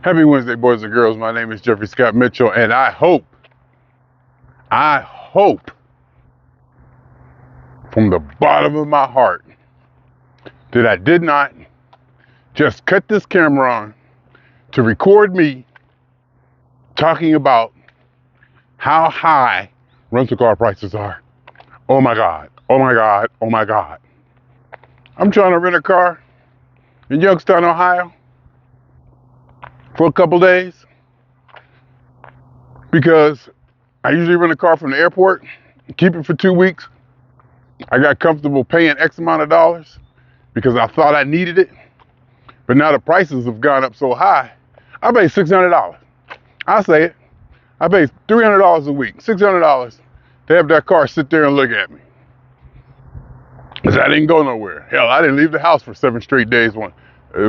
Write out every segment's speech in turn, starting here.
Happy Wednesday, boys and girls. My name is Jeffrey Scott Mitchell, and I hope from the bottom of my heart that I did not just cut this camera on to record me talking about how high rental car prices are. Oh my God, oh my God, oh my God. I'm trying to rent a car in Youngstown, Ohio for a couple days because I usually rent a car from the airport, keep it for 2 weeks. I got comfortable paying X amount of dollars because I thought I needed it. But now the prices have gone up so high, I pay $600. I say it. I pay $300 a week, $600 to have that car sit there and look at me. Because I didn't go nowhere. Hell, I didn't leave the house for 7 straight days,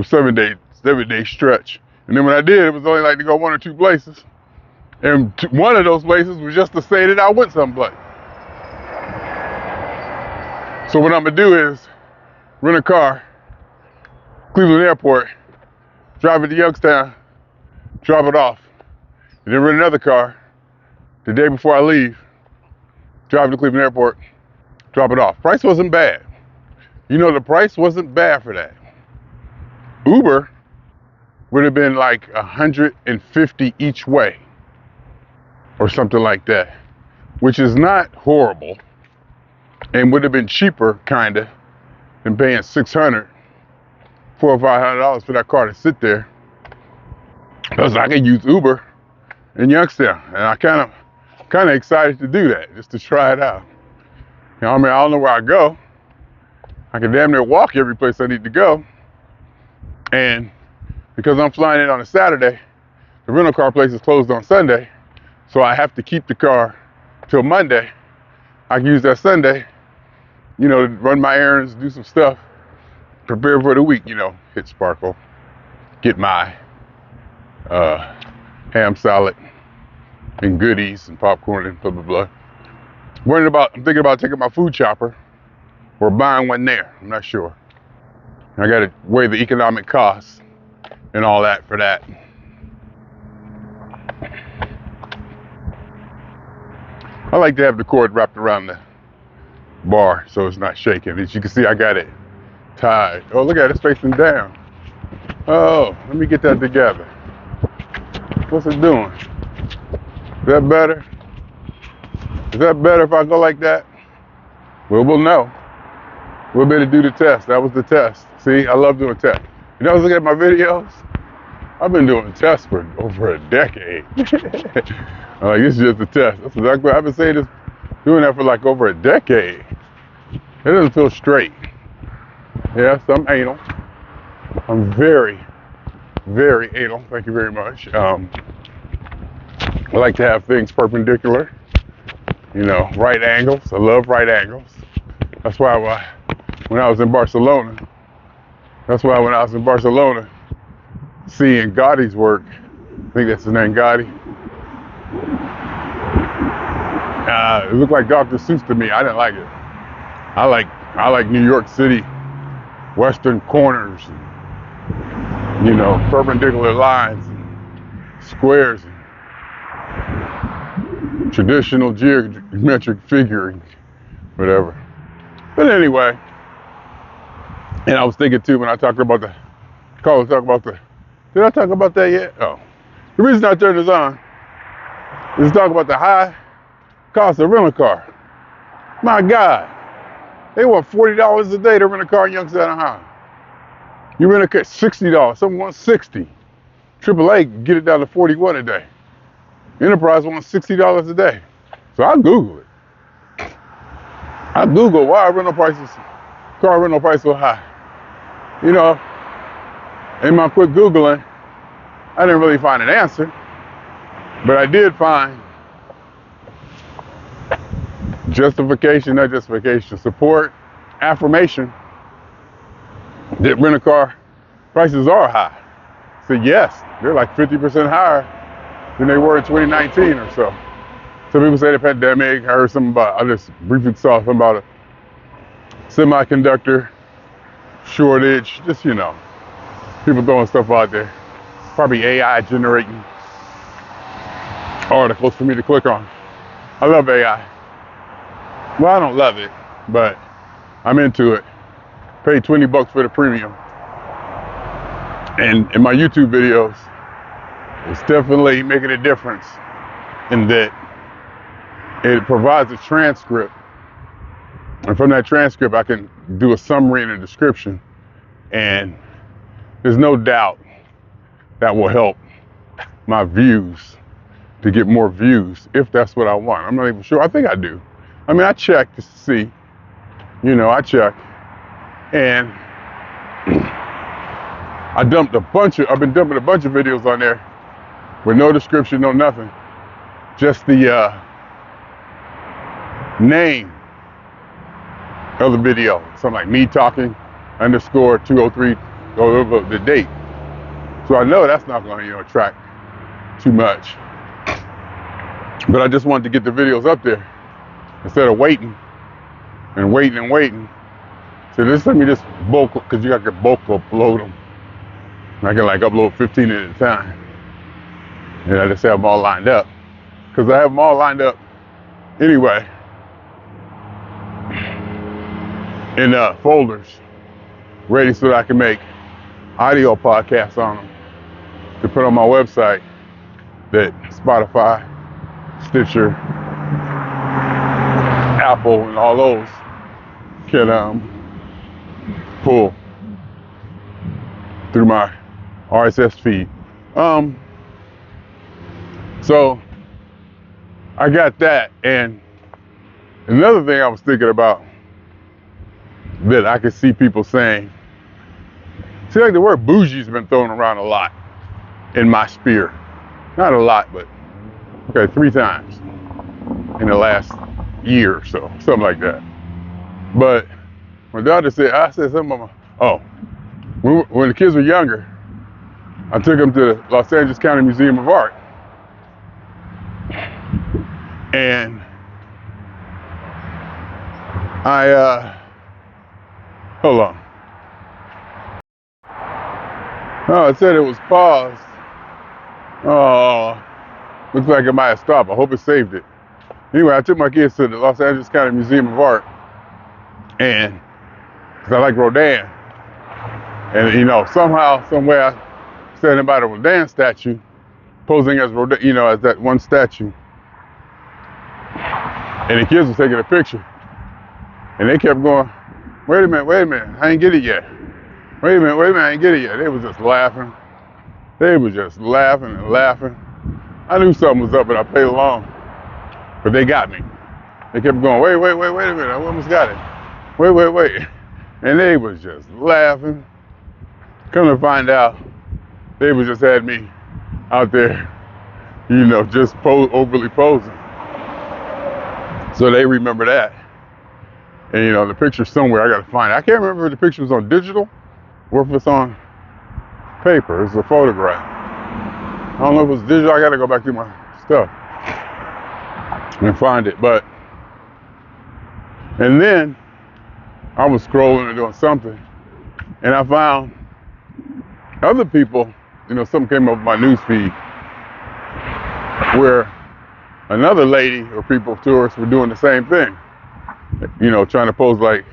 7 day stretch. And then when I did, it was only like to go 1 or 2 places. And one of those places was just to say that I went someplace. So what I'm gonna do is rent a car, Cleveland Airport, drive it to Youngstown, drop it off, and then rent another car the day before I leave, drive to Cleveland Airport, drop it off. Price wasn't bad. You know, the price wasn't bad for that. Uber would have been like $150 each way or something like that, which is not horrible and would have been cheaper kinda than paying $600, $400 or $500 for that car to sit there. Because I can use Uber in Youngstown, and I kind of excited to do that, just to try it out. You know, I mean, I don't know where I go. I can damn near walk every place I need to go. And because I'm flying in on a Saturday, the rental car place is closed on Sunday, so I have to keep the car till Monday. I can use that Sunday, you know, to run my errands, do some stuff, prepare for the week, you know, hit Sparkle, get my ham salad and goodies and popcorn and blah, blah, blah. I'm thinking about taking my food chopper or buying one there. I'm not sure. I got to weigh the economic costs and all that for that. I like to have the cord wrapped around the bar so it's not shaking. As you can see, I got it tied. Oh, look at it, it's facing down. Oh, let me get that together. What's it doing? Is that better? Is that better if I go like that? Well, we'll know. We'll be able to do the test. That was the test. See, I love doing tests. You know, look at my videos. I've been doing tests for over a decade. This is just a test. That's exactly what I've been saying this, doing that for like over a decade. It doesn't feel straight. Yes, I'm anal. I'm very, very anal. Thank you very much. I like to have things perpendicular. You know, right angles. I love right angles. That's why when I was in Barcelona, seeing Gaudi's work, I think that's his name, Gaudi. It looked like Dr. Seuss to me. I didn't like it. I like New York City, western corners, and, you know, perpendicular lines, and squares, and traditional geometric figuring, whatever. But anyway, and I was thinking too when I talked about did I talk about that yet? Oh. The reason I turned this on is to talk about the high cost of rental car. My God, they want $40 a day to rent a car in Youngstown, Ohio. You rent a car $60, someone wants $60. AAA can get it down to $41 a day. Enterprise wants $60 a day. So I Google it. I Google why car rental prices so high. You know, in my quick Googling, I didn't really find an answer, but I did find support, affirmation that rental car prices are high. So yes, they're like 50% higher than they were in 2019 or so. Some people say the pandemic. I heard I just briefly saw something about a semiconductor shortage. Just, you know, people throwing stuff out there. probably AI generating articles for me to click on. I love AI. Well, I don't love it, but I'm into it. Paid 20 bucks for the premium. And in my YouTube videos, it's definitely making a difference in that it provides a transcript. And from that transcript, I can do a summary and a description. And there's no doubt that will help my views to get more views if that's what I want. I'm not even sure. I think I do. I mean, I check just to see. I check. And I've been dumping a bunch of videos on there with no description, no nothing. Just the name of the video. Something like MeTalking _203, or the date. So I know that's not going to, attract too much. But I just wanted to get the videos up there instead of waiting. So just let me just bulk, because you got to bulk upload them. I can like upload 15 at a time. And I just have them all lined up. Because I have them all lined up anyway in folders, ready so that I can make audio podcasts on them to put on my website that Spotify, Stitcher, Apple, and all those can pull through my RSS feed. So I got that, and another thing I was thinking about that I could see people saying, see, like the word bougie's been thrown around a lot in my sphere. Not a lot, but okay, 3 times in the last year or so, something like that. But my daughter said, I said something about when the kids were younger, I took them to the Los Angeles County Museum of Art. And hold on. Oh, it said it was paused. Oh, looks like it might have stopped. I hope it saved it. Anyway, I took my kids to the Los Angeles County Museum of Art, and because I like Rodin, and somehow, somewhere, I said about a Rodin statue, posing as Rodin, as that one statue, and the kids were taking a picture, and they kept going, wait a minute, I ain't get it yet. Wait a minute, I ain't get it yet. They was just laughing. And laughing. I knew something was up, but I played along. But they got me. They kept going, wait a minute, I almost got it. Wait. And they was just laughing. Come to find out, they was just had me out there, just overly posing. So they remember that. And the picture's somewhere, I gotta find it. I can't remember if the picture was on digital or if it's on paper. It's a photograph. I don't know if it's digital. I gotta go back through my stuff and find it. And then I was scrolling and doing something, and I found other people, something came up with my news feed where another lady or people, tourists, were doing the same thing, trying to pose like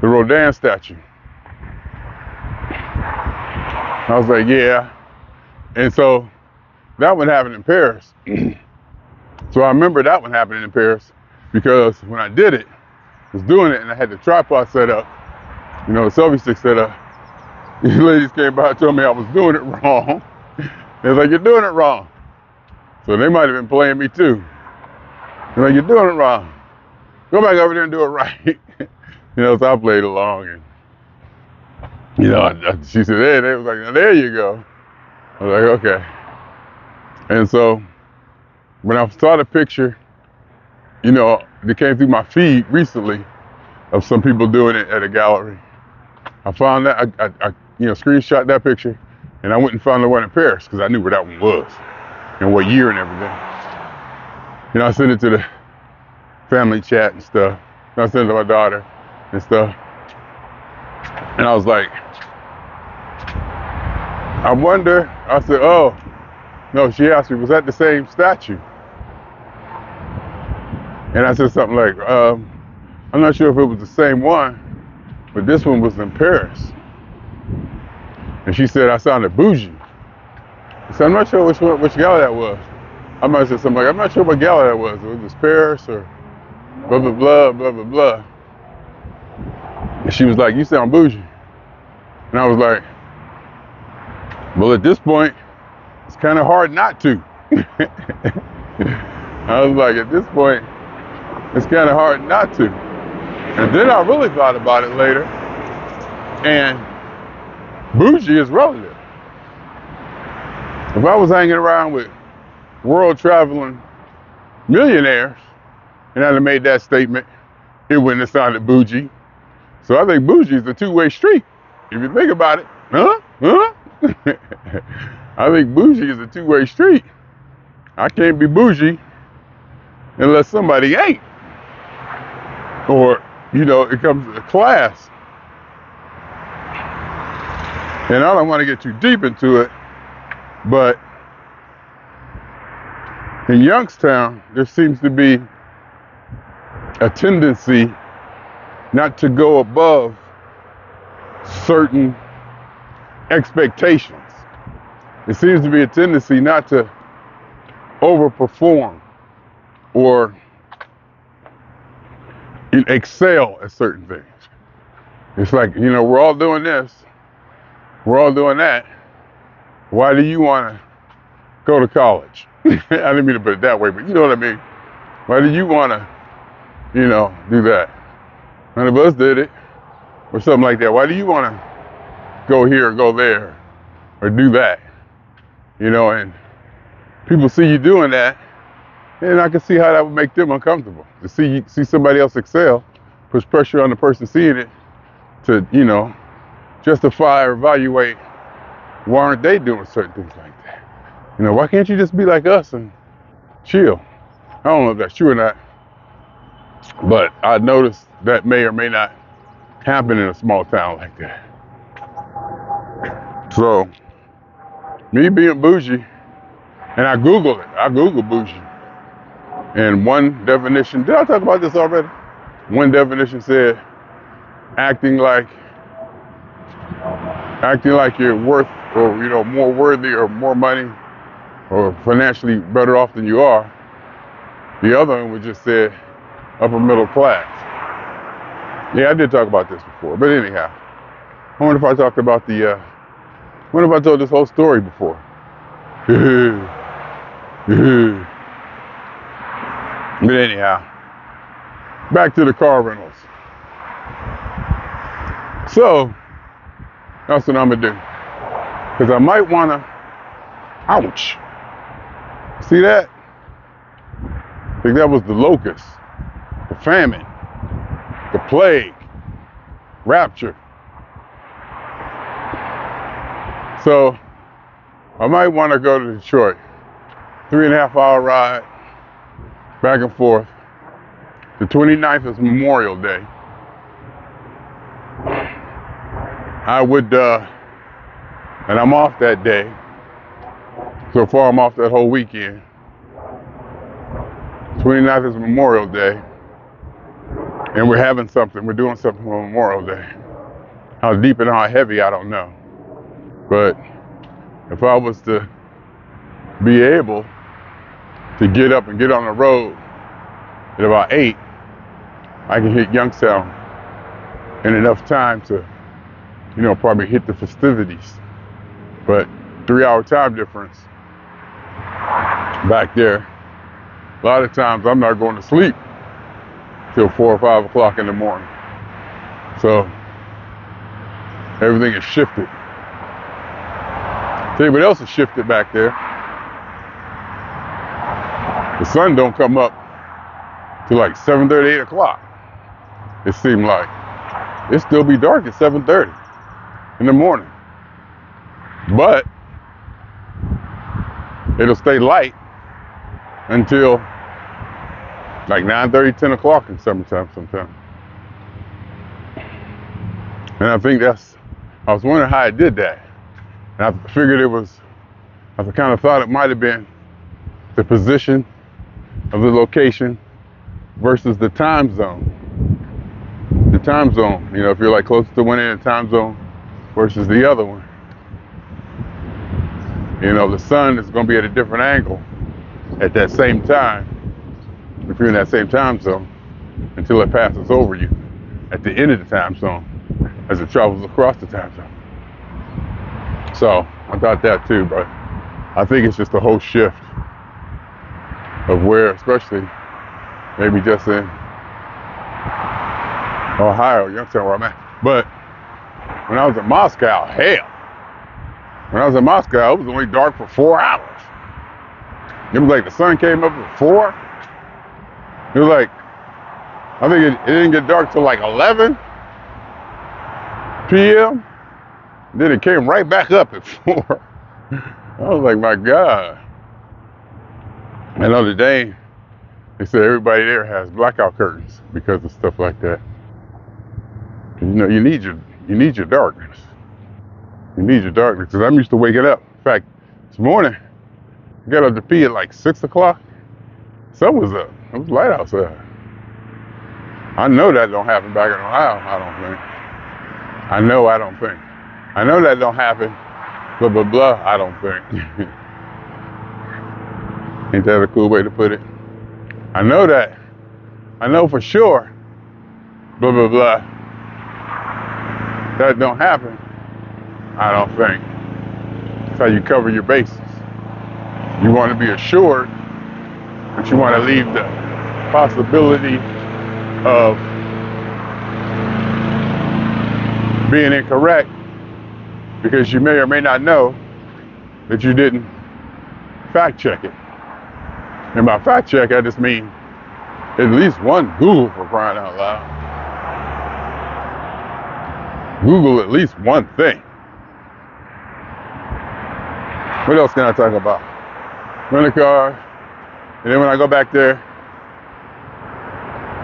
the Rodin statue. I was like, yeah. And so that one happened in Paris. So I remember that one happening in Paris because when I did it, I was doing it and I had the tripod set up, the selfie stick set up. These ladies came by and told me I was doing it wrong. They was like, you're doing it wrong. So they might have been playing me too. They're like, you're doing it wrong. Go back over there and do it right. So I played along, and she said, hey, they was like, now there you go. I was like, okay. And so when I saw the picture, that came through my feed recently of some people doing it at a gallery, I found that I screenshot that picture, and I went and found the one in Paris because I knew where that one was and what year and everything. I sent it to the family chat and stuff. And I sent it to my daughter and stuff. And I was like, I wonder, I said, oh, no, she asked me, was that the same statue? And I said something like, I'm not sure if it was the same one, but this one was in Paris. And she said I sounded bougie. I said, I'm not sure which gala that was. I might have said something like, I'm not sure what gala that was. Was it Paris or blah, blah, blah, blah, blah, blah. And she was like, you sound bougie. And I was like, well, at this point, it's kind of hard not to. I was like, at this point, it's kind of hard not to. And then I really thought about it later, and bougie is relative. If I was hanging around with world traveling millionaires and I'd have made that statement, it wouldn't have sounded bougie. So I think bougie is a two-way street. If you think about it, I think bougie is a two-way street. I can't be bougie unless somebody ain't. Or, it comes to class. And I don't want to get too deep into it, but in Youngstown, there seems to be a tendency not to go above certain expectations. There seems to be a tendency not to overperform or excel at certain things. It's like, we're all doing this, we're all doing that. Why do you want to go to college? I didn't mean to put it that way, but you know what I mean. Why do you want to, do that? None of us did it, or something like that. Why do you want to go here or go there or do that? And people see you doing that, and I can see how that would make them uncomfortable. To see somebody else excel, puts pressure on the person seeing it to, justify or evaluate why aren't they doing certain things like that? Why can't you just be like us and chill? I don't know if that's true or not, but I noticed that may or may not happen in a small town like that. So, me being bougie, and I Googled it. I Googled bougie. And one definition, did I talk about this already? One definition said, acting like you're worth, or more worthy or more money or financially better off than you are. The other one was just said upper middle class. Yeah, I did talk about this before, but anyhow, I wonder if I talked about I wonder if I told this whole story before. But anyhow, back to the car rentals. So, that's what I'm gonna do. Because I might wanna, ouch. See that? I think that was the locust, the famine, the plague, rapture. So, I might wanna go to Detroit. 3.5 hour ride, back and forth. The 29th is Memorial Day. I would, and I'm off that day. So far, I'm off that whole weekend. 29th is Memorial Day. And we're having something, we're doing something for Memorial Day. How deep and how heavy, I don't know. But if I was to be able to get up and get on the road at about 8, I can hit Youngstown in enough time to, probably hit the festivities. But 3-hour time difference back there. A lot of times I'm not going to sleep till 4 or 5 o'clock in the morning. So everything is shifted. Tell you what else is shifted back there. The sun don't come up till like 7:30, 8 o'clock. It seemed like. It still be dark at 7:30 in the morning. But it'll stay light until like 9:30, 10 o'clock in summertime sometimes. And I think I was wondering how I did that. And I figured I kind of thought it might have been the position of the location versus the time zone. The time zone, you know, if you're like close to one end of the time zone versus the other one. You know, the sun is going to be at a different angle at that same time, if you're in that same time zone, until it passes over you at the end of the time zone as it travels across the time zone. So I thought that too, but I think it's just a whole shift of where, especially maybe just in Ohio, Youngstown, where I'm at. But when I was in Moscow, hell, when I was in Moscow, it was only dark for 4 hours. It was like the sun came up at 4. It was like, I think it didn't get dark till like 11 p.m. Then it came right back up at 4. I was like, my God. And the other day, they said everybody there has blackout curtains because of stuff like that. You know, you need your darkness. You need your darkness. Because I'm used to waking up. In fact, this morning, I got up to pee at like 6 o'clock. Sun was up. It was light outside. I know that don't happen back in Ohio, I don't think. I know that don't happen, blah, blah, blah, I don't think. Ain't that a cool way to put it? I know for sure, blah, blah, blah, that don't happen, I don't think. That's how you cover your bases. You want to be assured, but you want to leave the possibility of being incorrect because you may or may not know that you didn't fact check it. And by fact check, I just mean at least one Google, for crying out loud. Google at least one thing. What else can I talk about? Rent a car, and then when I go back there,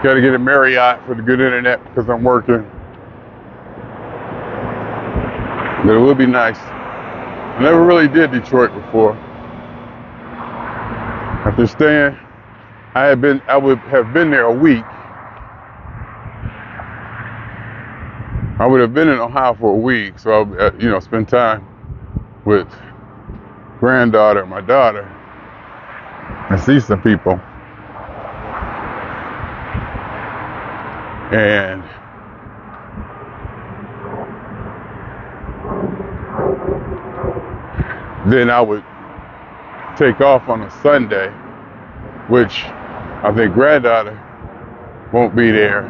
gotta get a Marriott for the good internet because I'm working. But it would be nice. I never really did Detroit before. After staying, I would have been there a week. I would have been in Ohio for a week, so I would, spend time with granddaughter and my daughter and see some people. And then I would take off on a Sunday, which I think granddaughter won't be there,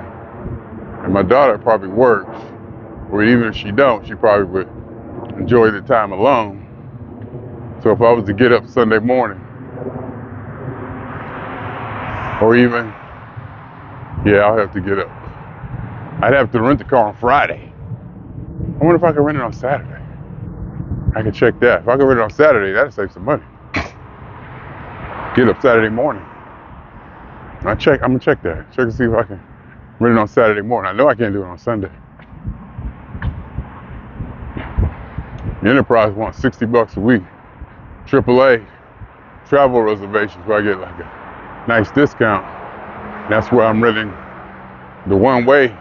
and my daughter probably works, or even if she don't, she probably would enjoy the time alone. So if I was to get up Sunday morning, or even, I'll have to get up. I'd have to rent the car on Friday. I wonder if I could rent it on Saturday. I can check that. If I could rent it on Saturday, that'd save some money. Get up Saturday morning. I'm gonna check that. Check to see if I can rent it on Saturday morning. I know I can't do it on Sunday. The Enterprise wants $60 a week. AAA travel reservations where I get like a nice discount. That's where I'm renting the one-way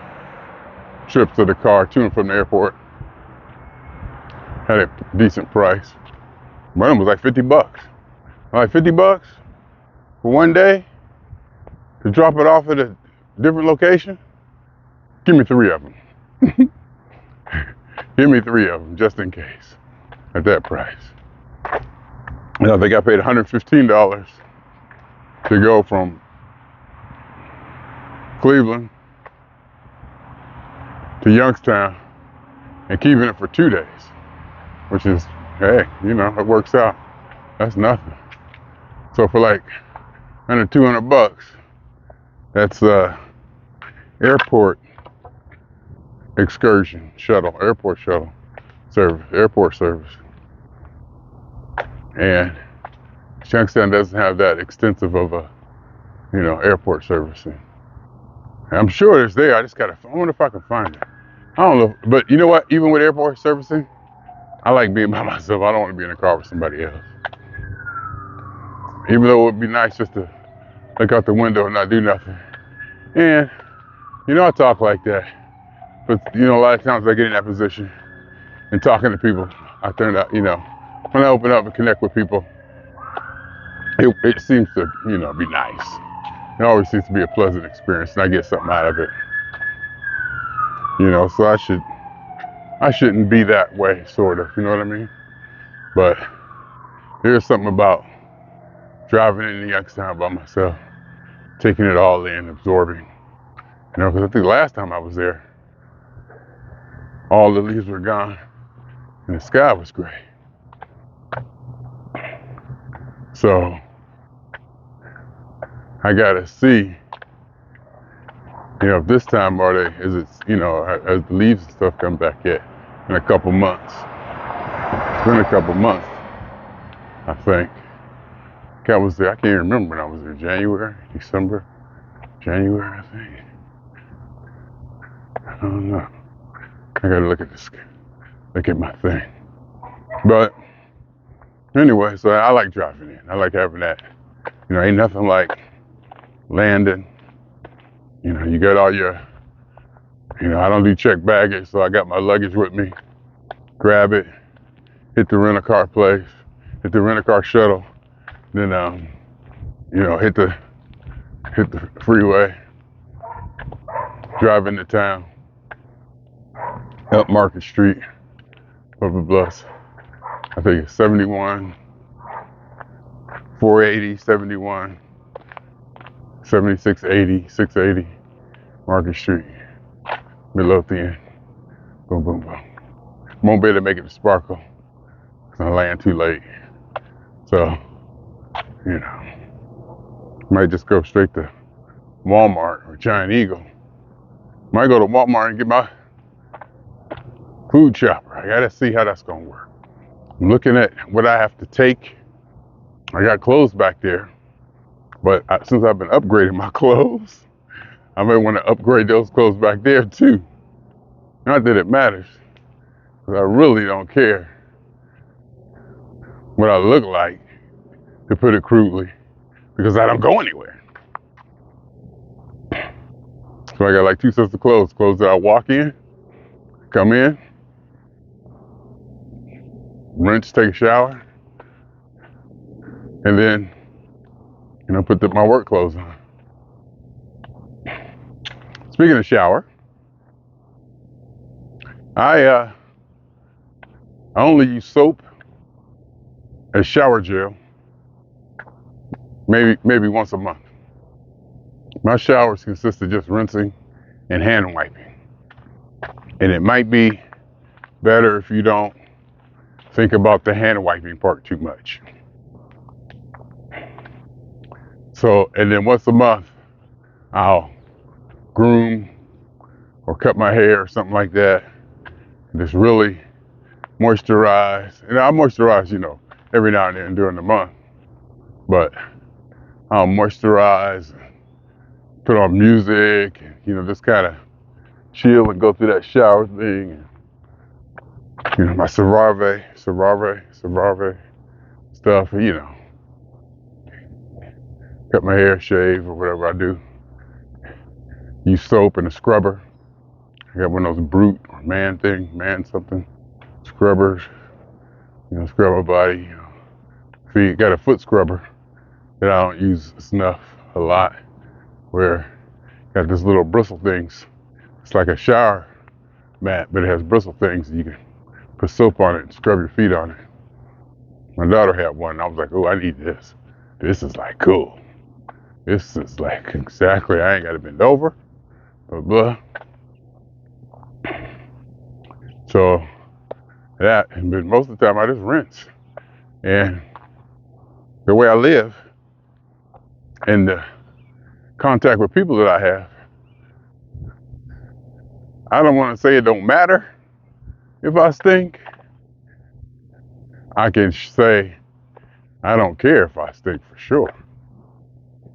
trip to the car to and from the airport. Had a decent price. One was like $50. Like $50 for one day to drop it off at a different location. Give me 3 of them. Give me 3 of them just in case at that price. And I think I paid $115 to go from Cleveland to Youngstown and keeping it for 2 days, which is, hey, it works out. That's nothing. So for like under $200, that's airport excursion shuttle, airport service. And Youngstown doesn't have that extensive of a, airport servicing. And I'm sure it's there. I wonder if I can find it. I don't know, but you know what? Even with airport servicing, I like being by myself. I don't want to be in a car with somebody else. Even though it would be nice just to look out the window and not do nothing. And, I talk like that. But, a lot of times I get in that position and talking to people, I turned out, when I open up and connect with people, it seems to, be nice. It always seems to be a pleasant experience, and I get something out of it. So I shouldn't be that way, sort of, you know what I mean? But there's something about driving into Youngstown by myself, taking it all in, absorbing. Because I think the last time I was there, all the leaves were gone and the sky was gray. So I gotta see, if this time as the leaves and stuff come back yet in a couple months. It's been a couple months, I think. I was there, I can't even remember when I was there, January, December, January, I think. I don't know. I gotta look at my thing. But anyway, so I like driving in. I like having that. Ain't nothing like landing. You got all your, I don't do check baggage, so I got my luggage with me. Grab it, hit the rental-car place, hit the rental-car shuttle, then hit the freeway, drive into town, up Market Street, over Bluffs. I think it's 71, 480, 71, 7680, 680, Market Street, Midlothian, boom, boom, boom. Won't be able to make it to Sparkle, because I land too late. So, might just go straight to Walmart or Giant Eagle. Might go to Walmart and get my food chopper. I gotta see how that's gonna work. I'm looking at what I have to take. I got clothes back there, but since I've been upgrading my clothes, I may want to upgrade those clothes back there too. Not that it matters, because I really don't care what I look like, to put it crudely, because I don't go anywhere. So I got like two sets of clothes that I walk in, come in, rinse, take a shower, and then, put my work clothes on. Speaking of shower, I only use soap and shower gel maybe once a month. My showers consist of just rinsing and hand wiping. And it might be better if you don't think about the hand wiping part too much. So, and then once a month, I'll groom or cut my hair or something like that. Just really moisturize. And I moisturize, every now and then during the month. But I'll moisturize, put on music, and, just kind of chill and go through that shower thing. And, my Cerave stuff, cut my hair, shave, or whatever I do. Use soap and a scrubber. I got one of those Brute or Man something scrubbers. Scrub my body. Feet. Got a foot scrubber that I don't use enough a lot. Where got this little bristle things. It's like a shower mat, but it has bristle things. You can put soap on it and scrub your feet on it. My daughter had one. And I was like, oh, I need this. This is like cool. This is like exactly. I ain't got to bend over. Blah blah. So that, but most of the time I just rinse. And the way I live and the contact with people that I have, I don't want to say it don't matter if I stink. I can say I don't care if I stink for sure.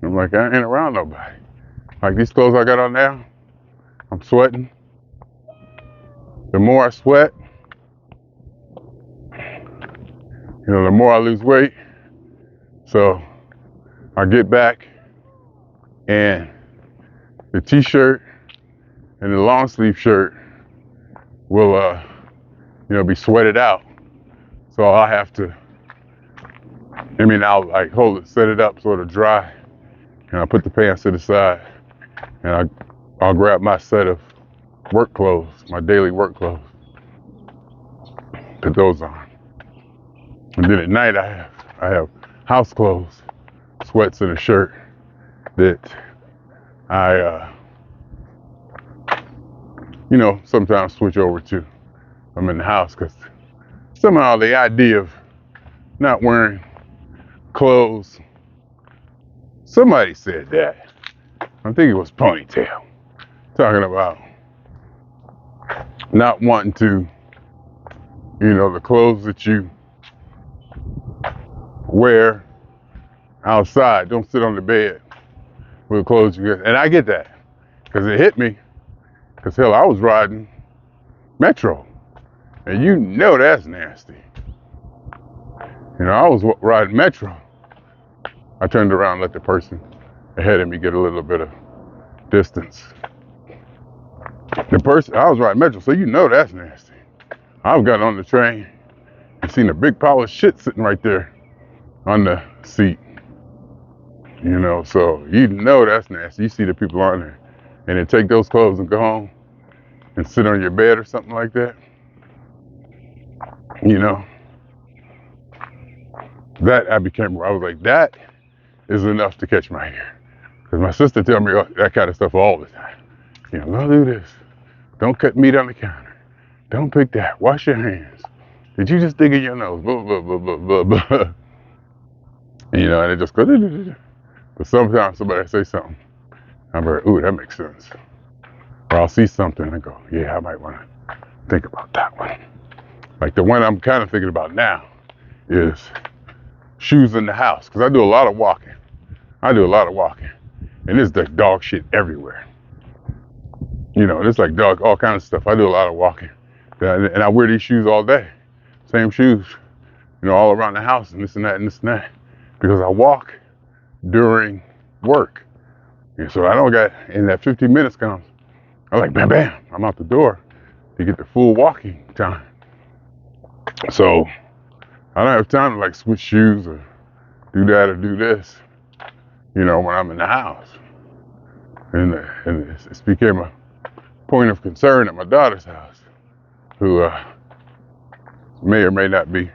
I'm like, I ain't around nobody. Like these clothes I got on now, I'm sweating. The more I sweat, You know, the more I lose weight, so I get back and the t-shirt and the long sleeve shirt will, you know, be sweated out. So I'll have to, I'll like hold it, set it up so it'll dry, and I'll put the pants to the side, and I'll grab my set of work clothes, my daily work clothes, put those on. And then at night I have house clothes, sweats and a shirt that I, you know, sometimes switch over to. I'm in the house because somehow the idea of not wearing clothes, somebody said that. I think it was Ponytail, talking about not wanting to, you know, the clothes that you wear outside, don't sit on the bed with the clothes you get. And I get that, because it hit me, because hell, I was riding Metro, and you know that's nasty. You know, I was riding Metro. I turned around and let the person ahead of me get a little bit of distance. The person, I was riding Metro, so you know that's nasty. I've got on the train and seen a big pile of shit sitting right there on the seat. You know, so you know that's nasty. You see the people on there, and then take those clothes and go home and sit on your bed or something like that. You know, that I was like, that is enough to catch my ear. Because my sister tell me that kind of stuff all the time. You know, don't do this. Don't cut meat on the counter. Don't pick that. Wash your hands. Did you just dig in your nose? Blah, blah, blah, blah, blah, blah. You know, and it just goes, but sometimes somebody say something, I'm like, ooh, that makes sense. Or I'll see something and go, yeah, I might want to think about that one. Like the one I'm kind of thinking about now is shoes in the house, because I do a lot of walking. And there's like dog shit everywhere. You know, there's like dog, all kinds of stuff. I do a lot of walking. And I wear these shoes all day. Same shoes, you know, all around the house and this and that and this and that. Because I walk during work. And so I don't got, in that 15 minutes comes, I'm like, bam, bam, I'm out the door to get the full walking time. So I don't have time to like switch shoes or do that or do this, you know, when I'm in the house. And it's became a point of concern at my daughter's house, who may or may not be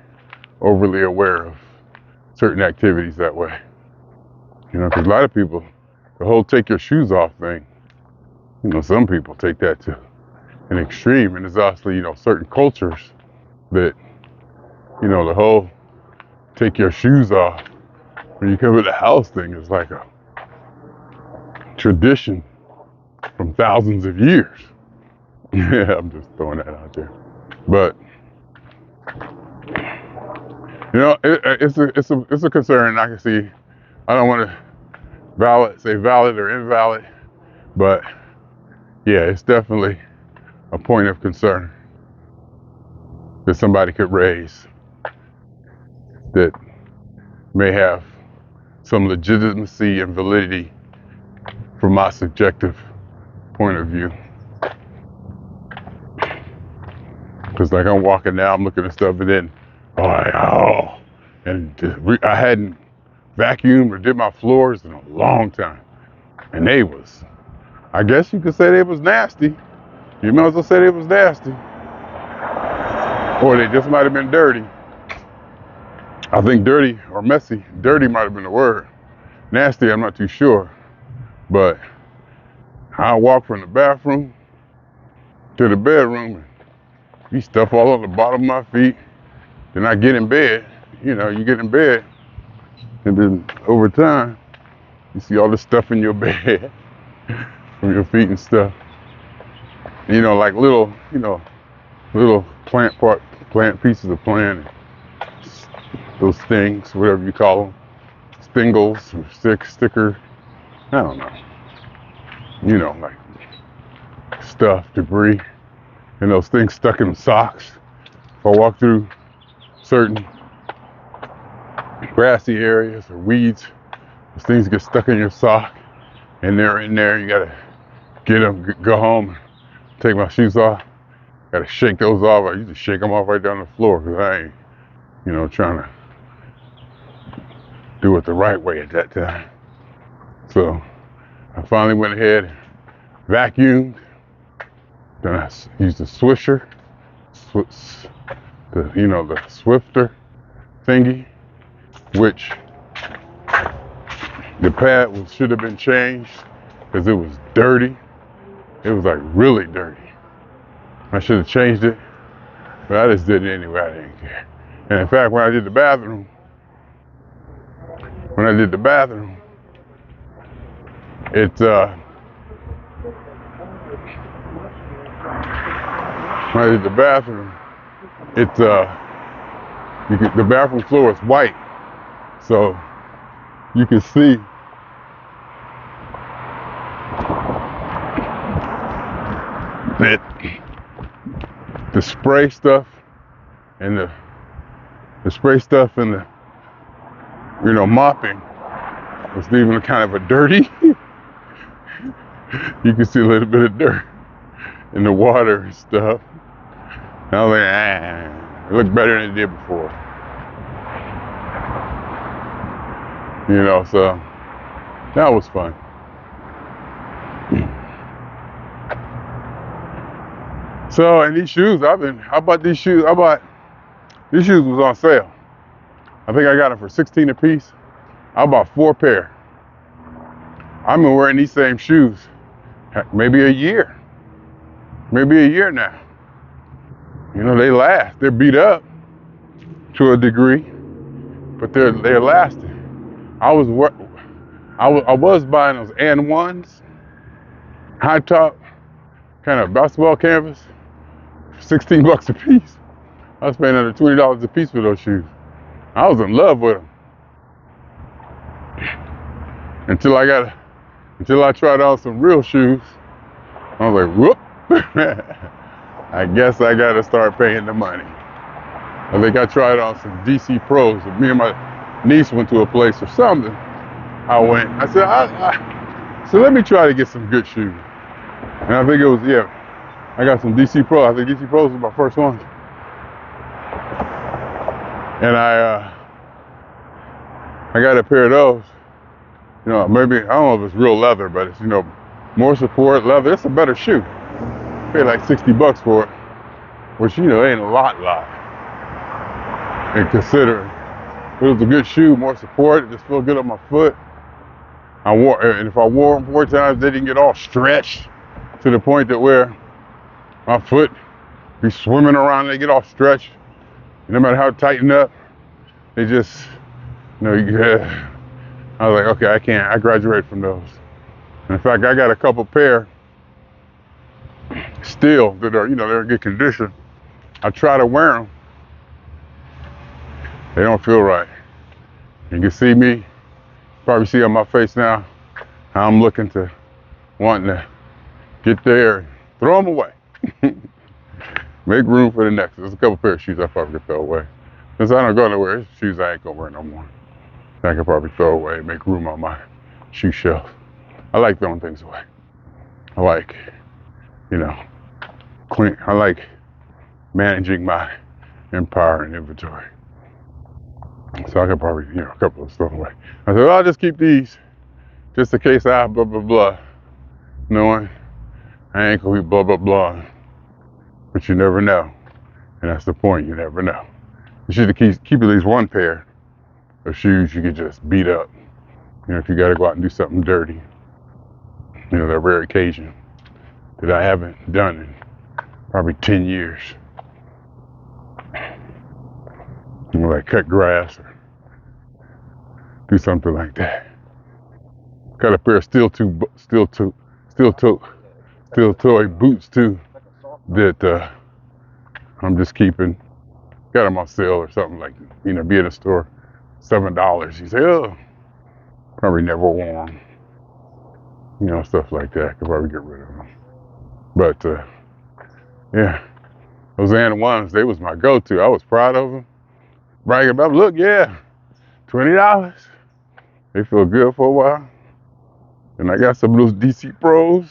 overly aware of certain activities that way. You know, because a lot of people, the whole take your shoes off thing, you know, some people take that to an extreme. And there's also, you know, certain cultures that, you know, the whole take your shoes off when you come to the house thing is like a tradition from thousands of years. Yeah, I'm just throwing that out there. But you know, it's a concern. I can see. I don't want to say valid or invalid, but yeah, it's definitely a point of concern that somebody could raise that may have some legitimacy and validity from my subjective point of view. Because like I'm walking now, I'm looking at stuff, and then and I hadn't vacuumed or did my floors in a long time, and they was, I guess you could say they was nasty. You might as well say they was nasty, or they just might have been dirty. I think dirty or messy, dirty might have been the word. Nasty, I'm not too sure, but I walk from the bathroom to the bedroom, and be stuff all on the bottom of my feet. Then I get in bed. You know, you get in bed, and then over time, you see all this stuff in your bed from your feet and stuff. You know, like little plant pieces of plant, those things, whatever you call them, spingles, sticker, I don't know. You know, like stuff, debris, and those things stuck in socks. If I walk through certain grassy areas or weeds, those things get stuck in your sock, and they're in there. You gotta get them, go home, take my shoes off. Gotta shake those off. I used to shake them off right down the floor because I ain't, trying to do it the right way at that time. So I finally went ahead and vacuumed. Then I used the Swisher, the Swifter thingy, which the pad should have been changed because it was dirty. It was like really dirty. I should have changed it, but I just did it anyway. I didn't care. And in fact, when I did the bathroom, it the bathroom floor is white, so you can see that the spray stuff and the mopping was leaving kind of a dirty. You can see a little bit of dirt in the water and stuff. And I was like, it looked better than it did before. So that was fun. So, and these shoes, these shoes was on sale. I think I got them for $16 a piece. I bought 4 pair. I've been wearing these same shoes maybe a year now. They last. They're beat up to a degree, but they're lasting. I was buying those N1s, high top, kind of basketball canvas, $16 a piece. I was paying under $20 a piece for those shoes. I was in love with them until I tried out some real shoes. I was like, whoop. I guess I gotta start paying the money. I think I tried on some DC Pros. Me and my niece went to a place or something. I said, let me try to get some good shoes. And I think it was, I got some DC Pros. I think DC Pros was my first one. And I got a pair of those. Maybe, I don't know if it's real leather, but it's, more support leather. It's a better shoe. I paid like $60 for it, which, ain't a lot. And considering it was a good shoe, more support, it just felt good on my foot. And if I wore them 4 times, they didn't get all stretched to the point that where my foot be swimming around, they get all stretched. No matter how tightened up, they just, I was like, okay, I can't. I graduated from those. And in fact, I got a couple pair still that are, they're in good condition. I try to wear them. They don't feel right. You can see me, probably see on my face now, how I'm wanting to get there and throw them away. Make room for the next. There's a couple pair of shoes I probably could throw away. Since I don't go nowhere, there's shoes I ain't gonna wear no more. I could probably throw away, make room on my shoe shelf. I like throwing things away. I like, clean. I like managing my empire and inventory. So I could probably, a couple of throw away. I said, well, I'll just keep these just in case I blah, blah, blah. Knowing I ain't gonna be blah, blah, blah. But you never know. And that's the point, you never know. You should keep at least 1 pair of shoes you could just beat up. If you gotta go out and do something dirty. That rare occasion that I haven't done in probably 10 years. Like cut grass or do something like that. Got a pair of steel toe boots too that I'm just keeping. Got them on sale or something like, be in a store, $7. You say, oh, probably never wore them. Stuff like that. I could probably get rid of them. But those and ones, they was my go-to. I was proud of them. Bragging about them. Look, $20 $20. They feel good for a while. And I got some of those DC Pros,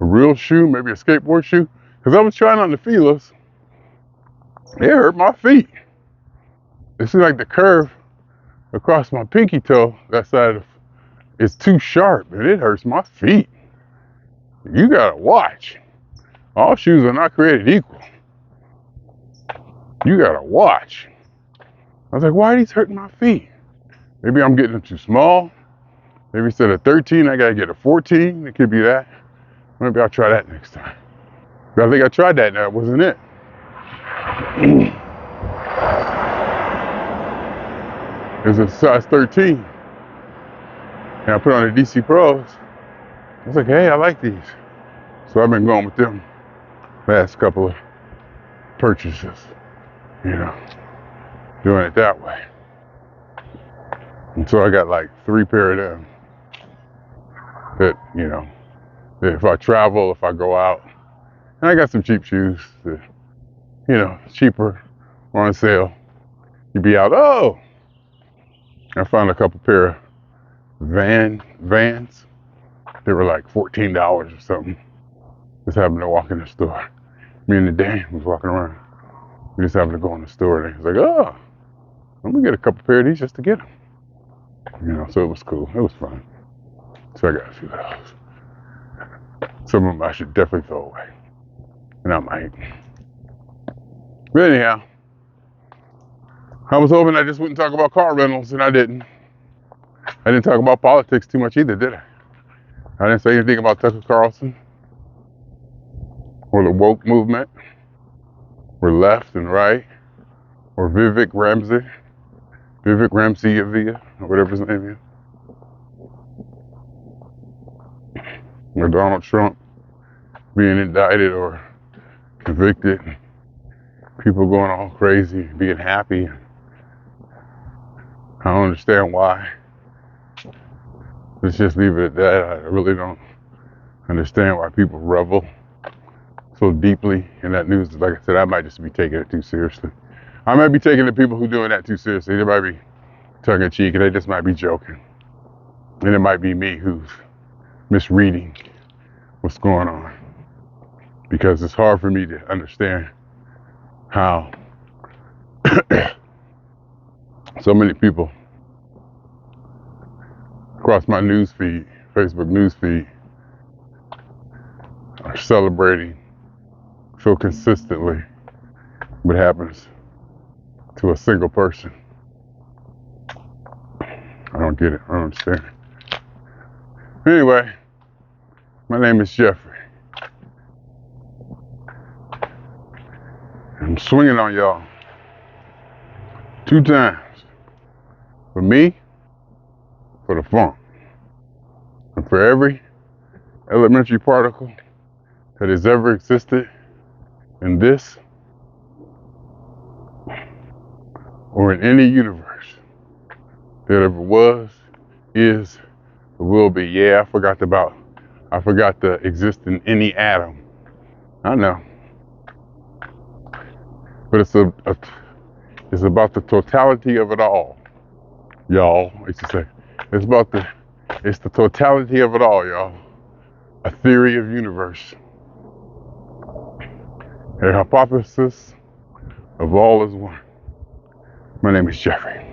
a real shoe, maybe a skateboard shoe. Because I was trying on the feelers. It hurt my feet. It seemed like the curve across my pinky toe, that side is too sharp and it hurts my feet. You gotta watch. All shoes are not created equal. You gotta watch. I was like, why are these hurting my feet? Maybe I'm getting them too small. Maybe instead of 13, I gotta get a 14. It could be that. Maybe I'll try that next time. But I think I tried that and that wasn't it. It was a size 13. And I put on the DC Pros. I was like, hey, I like these. So I've been going with them last couple of purchases, you know, doing it that way. And so I got like 3 pair of them that, you know, that if I travel, if I go out, and I got some cheap shoes that, you know, cheaper or on sale. You be out, oh, I found a couple pair of Vans. They were like $14 or something. Just happened to walk in the store. Me and the Dan was walking around. We just happened to go in the store and it was like, oh, I'm gonna get a couple pair of these just to get them. You know, so it was cool. It was fun. So I got a few of those. Some of them I should definitely throw away. And I might. But anyhow, I was hoping I just wouldn't talk about car rentals, and I didn't. I didn't talk about politics too much either, did I? I didn't say anything about Tucker Carlson or the woke movement or left and right or Vivek Ramsey or whatever his name is. Or Donald Trump being indicted or convicted. People going all crazy, being happy. I don't understand why. Let's just leave it at that. I really don't understand why people revel so deeply in that news. Like I said, I might just be taking it too seriously. I might be taking the people who doing that too seriously. They might be tongue in cheek and they just might be joking. And it might be me who's misreading what's going on. Because it's hard for me to understand how so many people across my news feed, Facebook news feed, are celebrating so consistently what happens to a single person. I don't get it. I don't understand it. Anyway, my name is Jeffrey. I'm swinging on y'all 2 times. For me, for the funk. And for every elementary particle that has ever existed in this or in any universe that ever was, is, or will be. Yeah, I forgot to exist in any atom. I know. But it's about the totality of it all, y'all. I used to say, it's the totality of it all, y'all. A theory of universe. A hypothesis of all is one. My name is Jeffery.